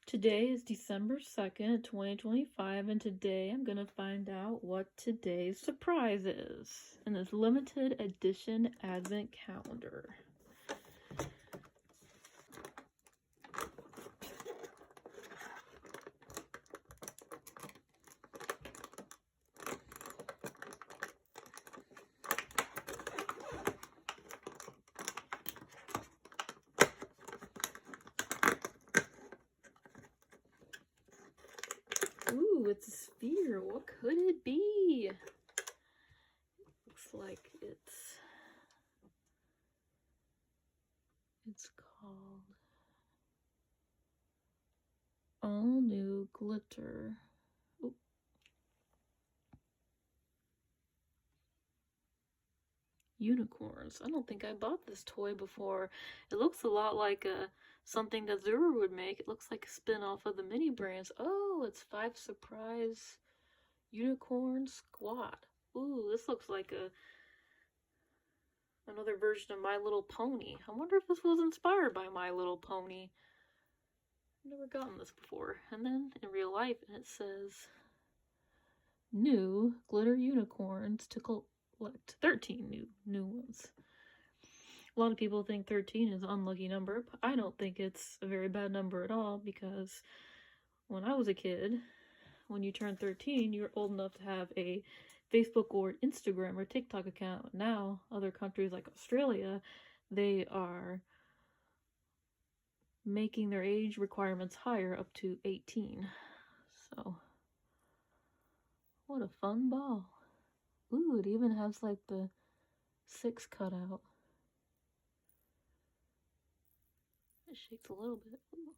Today is December 2nd, 2025, and today I'm gonna find out what today's surprise is in this limited edition advent calendar. Ooh, it's a sphere. What could it be? Looks like it's called All New Glitter. Ooh. Unicorns. I don't think I bought this toy before. It looks a lot like something that Zuru would make. It looks like a spin-off of the mini brands. Oh, it's 5 Surprise Unicorn Squad. Ooh, this looks like another version of My Little Pony. I wonder if this was inspired by My Little Pony. I've never gotten this before. And then in real life, it says new glitter unicorns to collect 13 new ones. A lot of people think 13 is an unlucky number, but I don't think it's a very bad number at all, because when I was a kid, when you turn 13, you're old enough to have a Facebook or Instagram or TikTok account. Now, other countries like Australia, they are making their age requirements higher, up to 18. So, what a fun ball. Ooh, it even has like the 6 cut out. It shakes a little bit. Ooh.